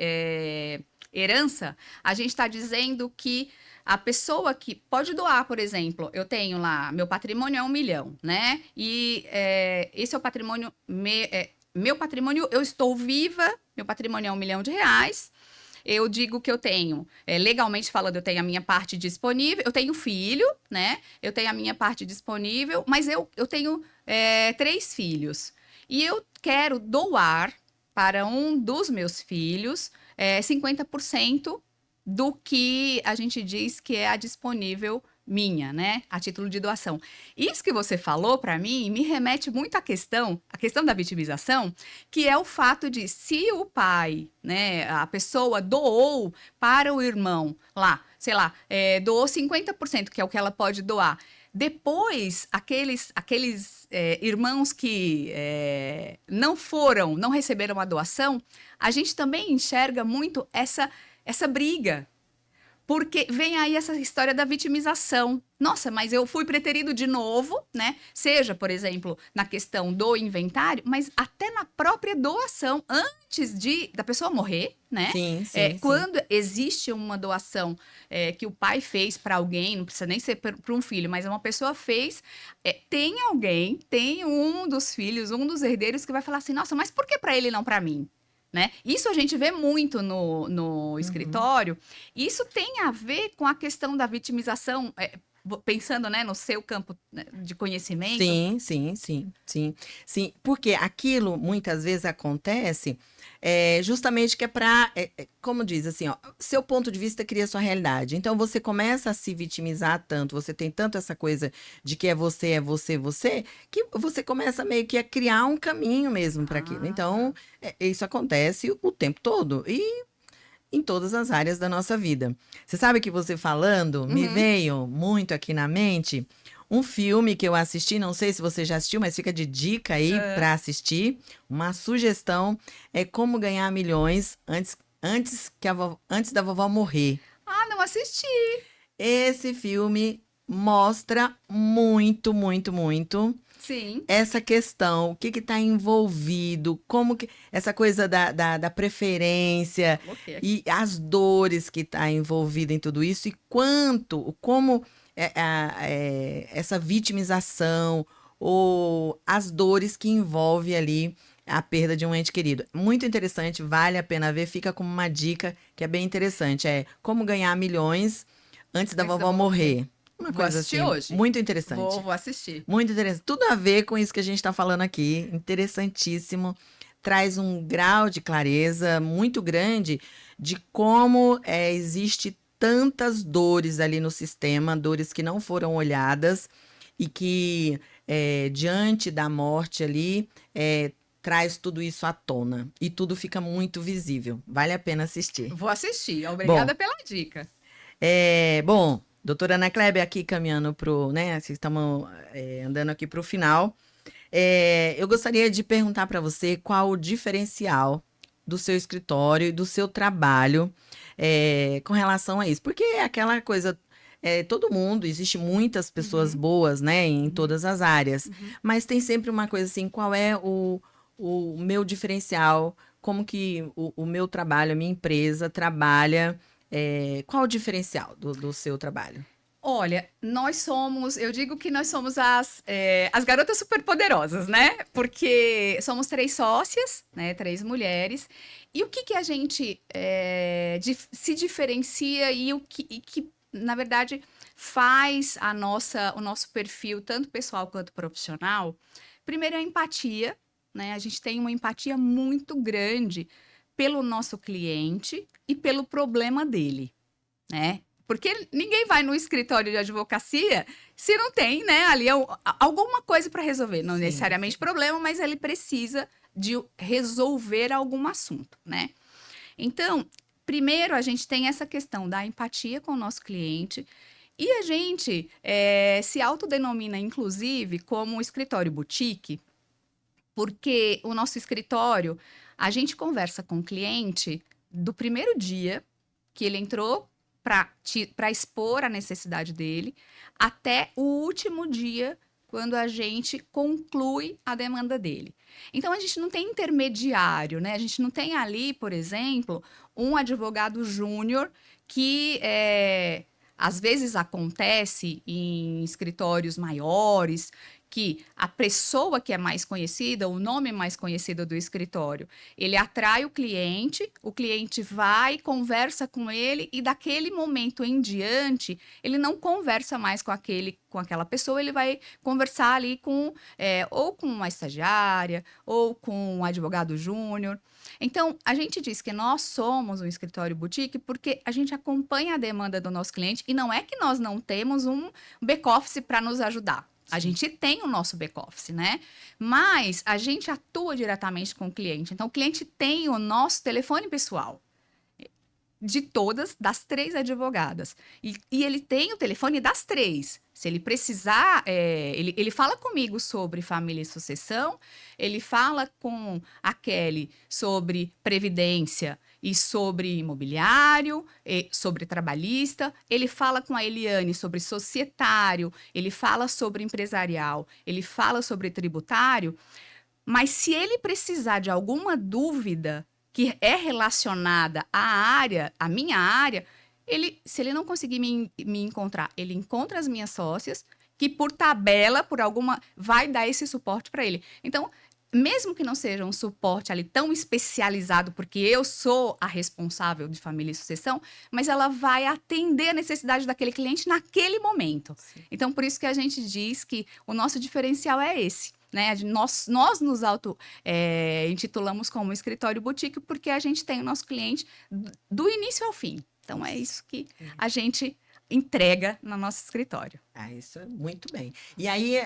herança, a gente está dizendo que a pessoa que pode doar, por exemplo, eu tenho lá, meu patrimônio é 1 milhão, né? E esse é o patrimônio, meu patrimônio, eu estou viva, meu patrimônio é R$ 1 milhão. Eu digo que eu tenho, legalmente falando, eu tenho a minha parte disponível, eu tenho filho, né? Eu tenho a minha parte disponível, mas eu tenho 3 filhos. E eu quero doar para um dos meus filhos 50% do que a gente diz que é a disponível minha, né? A título de doação. Isso que você falou para mim me remete muito à questão da vitimização, que é o fato de se o pai, né, a pessoa doou para o irmão lá, sei lá, doou 50%, que é o que ela pode doar. Depois, aqueles irmãos que não receberam a doação, a gente também enxerga muito essa briga, porque vem aí essa história da vitimização. Nossa, mas eu fui preterido de novo, né? Seja, por exemplo, na questão do inventário, mas até na própria doação, antes da pessoa morrer, né? Sim, sim, sim. Quando existe uma doação que o pai fez para alguém, não precisa nem ser para um filho, mas uma pessoa fez, tem um dos filhos, um dos herdeiros que vai falar assim: nossa, mas por que para ele e não para mim? Né? Isso a gente vê muito no Uhum. escritório. Isso tem a ver com a questão da vitimização, pensando, né, no seu campo, né, de conhecimento. Sim, sim, sim, sim, sim, porque aquilo muitas vezes acontece justamente que é para, como diz assim, ó, seu ponto de vista cria sua realidade. Então você começa a se vitimizar tanto, você tem tanto essa coisa de que é você, você, que você começa meio que a criar um caminho mesmo para aquilo. Ah, Então, tá. isso acontece o tempo todo e em todas as áreas da nossa vida. Você sabe que você falando, me Uhum. veio muito aqui na mente um filme que eu assisti, não sei se você já assistiu, mas fica de dica aí Ah, para assistir. Uma sugestão é Como Ganhar Milhões antes da vovó morrer. não assisti. Esse filme mostra muito, muito, muito Sim. essa questão, o que está envolvido, como que essa coisa da preferência Coloquei aqui. e as dores que está envolvida em tudo isso e como essa vitimização ou as dores que envolve ali a perda de um ente querido. Muito interessante, vale a pena ver, fica como uma dica que é bem interessante, é como ganhar milhões antes da Antes da vovó vovó morrer. morrer. Uma Vou coisa assistir assim, hoje. muito interessante. Vou assistir. Muito interessante. Tudo a ver com isso que a gente está falando aqui. Interessantíssimo. Traz um grau de clareza muito grande de como existe tantas dores ali no sistema, dores que não foram olhadas e que, diante da morte ali, traz tudo isso à tona. E tudo fica muito visível. Vale a pena assistir. Vou assistir. Bom, Obrigada pela dica. bom, doutora Ana Kleber, aqui caminhando para o, né, estamos andando aqui para o final. Eu gostaria de perguntar para você qual o diferencial do seu escritório e do seu trabalho com relação a isso. Porque é aquela coisa, todo mundo, existe muitas pessoas Uhum, boas, né, em uhum, todas as áreas, uhum. mas tem sempre uma coisa assim, qual é o meu diferencial, como que o meu trabalho, a minha empresa trabalha, qual o diferencial do seu trabalho? Olha, eu digo que nós somos as garotas superpoderosas, né? Porque somos 3 sócias, né? 3 mulheres. E o que que a gente se diferencia e que, na verdade, faz o nosso perfil, tanto pessoal quanto profissional? Primeiro é a empatia, né? A gente tem uma empatia muito grande pelo nosso cliente e pelo problema dele, né? Porque ninguém vai no escritório de advocacia se não tem, né, ali alguma coisa para resolver. Não Sim, sim. necessariamente problema, mas ele precisa de resolver algum assunto, né? Então, primeiro a gente tem essa questão da empatia com o nosso cliente e a gente se autodenomina, inclusive, como um escritório boutique, porque o nosso escritório, a gente conversa com o cliente do primeiro dia que ele entrou para expor a necessidade dele, até o último dia, quando a gente conclui a demanda dele. Então, a gente não tem intermediário, né? A gente não tem ali, por exemplo, um advogado júnior que às vezes acontece em escritórios maiores, que a pessoa que é mais conhecida, o nome mais conhecido do escritório, ele atrai o cliente vai, conversa com ele e daquele momento em diante, ele não conversa mais com aquela pessoa, ele vai conversar ali ou com uma estagiária ou com um advogado júnior. Então, a gente diz que nós somos um escritório boutique porque a gente acompanha a demanda do nosso cliente e não é que nós não temos um back-office para nos ajudar. A Sim. gente tem o nosso back-office, né? Mas a gente atua diretamente com o cliente. Então, o cliente tem o nosso telefone pessoal de todas, das 3 advogadas. E ele tem o telefone das 3. Se ele precisar, ele fala comigo sobre família e sucessão, ele fala com a Kelly sobre previdência e sobre imobiliário, e sobre trabalhista, ele fala com a Eliane sobre societário, ele fala sobre empresarial, ele fala sobre tributário, mas se ele precisar de alguma dúvida que é relacionada à área, à minha área, se ele não conseguir me encontrar, ele encontra as minhas sócias, que por tabela, por alguma, vai dar esse suporte para ele. Então, mesmo que não seja um suporte ali tão especializado, porque eu sou a responsável de família e sucessão, mas ela vai atender a necessidade daquele cliente naquele momento. Sim. Então, por isso que a gente diz que o nosso diferencial é esse. Né? Nós nos intitulamos como escritório boutique porque a gente tem o nosso cliente do início ao fim. Então, é isso que a gente entrega no nosso escritório. Ah, isso é muito bem. E aí,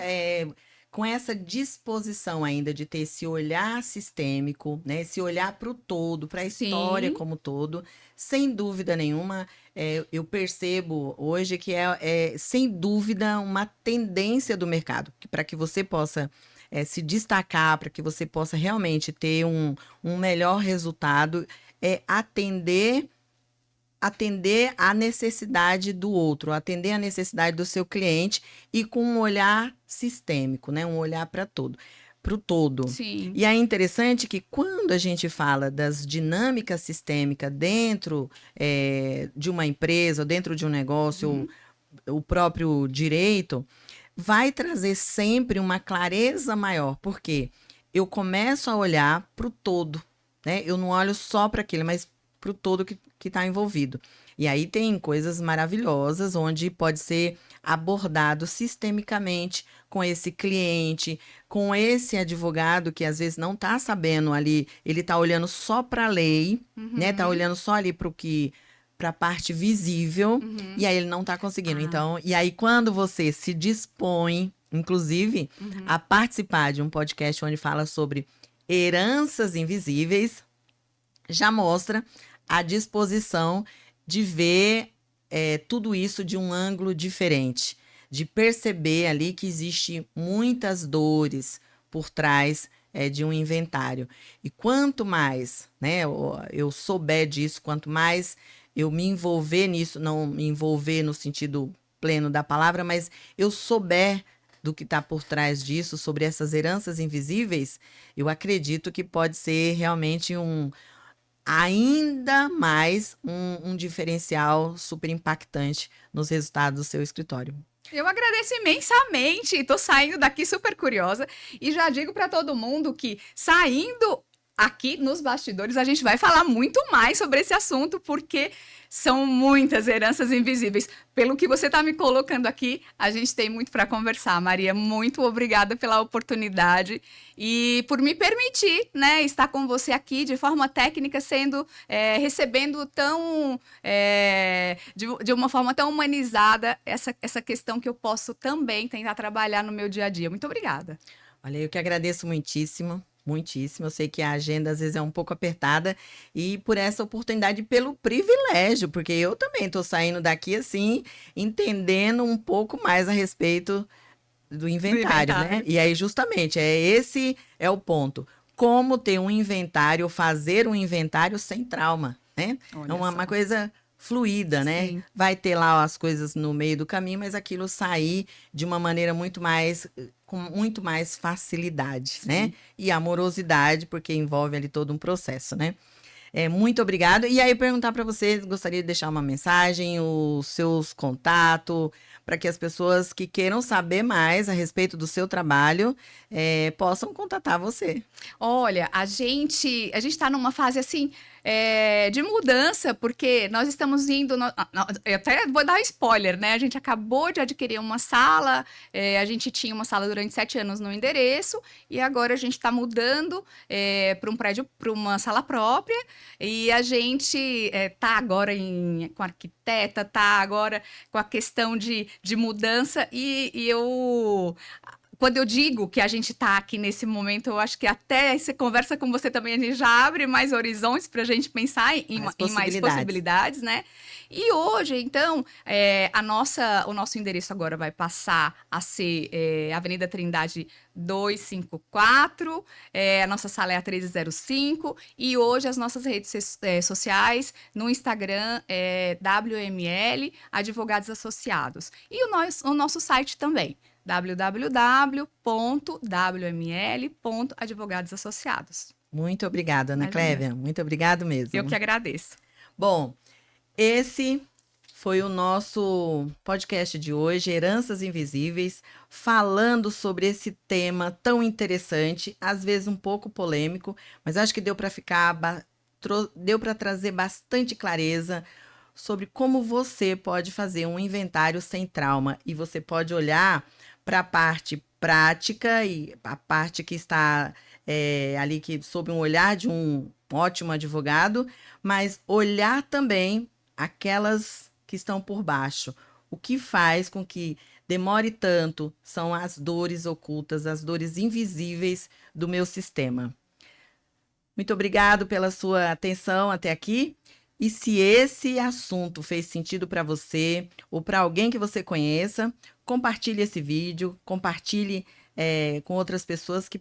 com essa disposição ainda de ter esse olhar sistêmico, né, esse olhar para o todo, para a história Sim, como todo, sem dúvida nenhuma, eu percebo hoje que sem dúvida, uma tendência do mercado, para que você possa se destacar, para que você possa realmente ter um melhor resultado, é atender atender a necessidade do outro, atender a necessidade do seu cliente e com um olhar sistêmico, né? Um olhar para o todo. Sim. E é interessante que quando a gente fala das dinâmicas sistêmicas dentro de uma empresa, dentro de um negócio, ou o próprio direito, vai trazer sempre uma clareza maior, porque eu começo a olhar para o todo, né? Eu não olho só para aquele, mas para o todo que está envolvido. E aí tem coisas maravilhosas onde pode ser abordado sistemicamente com esse cliente, com esse advogado que às vezes não está sabendo ali, ele está olhando só para a lei, né? Está olhando só ali para a parte visível, e aí ele não está conseguindo. Então, e aí quando você se dispõe, inclusive, a participar de um podcast onde fala sobre heranças invisíveis, já mostra a disposição de ver tudo isso de um ângulo diferente, de perceber ali que existe muitas dores por trás de um inventário. E quanto mais, né, eu souber disso, quanto mais eu me envolver nisso, não me envolver no sentido pleno da palavra, mas eu souber do que está por trás disso, sobre essas heranças invisíveis, eu acredito que pode ser realmente ainda mais um diferencial super impactante nos resultados do seu escritório. Eu agradeço imensamente, estou saindo daqui super curiosa e já digo para todo mundo que saindo aqui nos bastidores a gente vai falar muito mais sobre esse assunto, porque são muitas heranças invisíveis. Pelo que você está me colocando aqui, a gente tem muito para conversar. Maria, muito obrigada pela oportunidade e por me permitir, né, estar com você aqui de forma técnica, recebendo de uma forma tão humanizada essa questão que eu posso também tentar trabalhar no meu dia a dia. Muito obrigada. Olha, eu que agradeço muitíssimo. Muitíssimo. Eu sei que a agenda às vezes é um pouco apertada e por essa oportunidade, pelo privilégio, porque eu também estou saindo daqui assim, entendendo um pouco mais a respeito do inventário, né? E aí, justamente, esse é o ponto. Como ter um inventário, fazer um inventário sem trauma, né? Olha É uma só. coisa fluida, né? Sim. Vai ter lá as coisas no meio do caminho, mas aquilo sair de uma maneira com muito mais facilidade, né? E amorosidade, porque envolve ali todo um processo, né? Muito obrigado. E aí, perguntar para vocês, gostaria de deixar uma mensagem, os seus contatos, para que as pessoas que queiram saber mais a respeito do seu trabalho possam contatar você. Olha, a gente está numa fase assim de mudança, porque nós estamos indo. Eu até vou dar spoiler, né? A gente acabou de adquirir uma sala, a gente tinha uma sala durante 7 anos no endereço, e agora a gente está mudando para um prédio, para uma sala própria, e a gente está agora com arquiteta, está agora com a questão de mudança, e eu. Quando eu digo que a gente está aqui nesse momento, eu acho que até essa conversa com você também a gente já abre mais horizontes para a gente pensar em mais possibilidades, né? E hoje, então, o nosso endereço agora vai passar a ser Avenida Trindade 254, a nossa sala é a 1305, e hoje as nossas redes sociais, no Instagram é WML Advogados Associados. E o nosso site também, www.wml.advogadosassociados. Muito obrigada, Ana Clévia. Muito obrigado mesmo. Eu que agradeço. Bom, esse foi o nosso podcast de hoje, Heranças Invisíveis, falando sobre esse tema tão interessante, às vezes um pouco polêmico, mas acho que deu para trazer bastante clareza sobre como você pode fazer um inventário sem trauma e você pode olhar para a parte prática e a parte que está ali sob um olhar de um ótimo advogado, mas olhar também aquelas que estão por baixo. O que faz com que demore tanto são as dores ocultas, as dores invisíveis do meu sistema. Muito obrigado pela sua atenção até aqui. E se esse assunto fez sentido para você ou para alguém que você conheça, compartilhe esse vídeo, compartilhe com outras pessoas que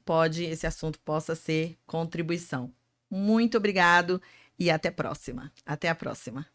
esse assunto possa ser contribuição. Muito obrigado e até a próxima. Até a próxima.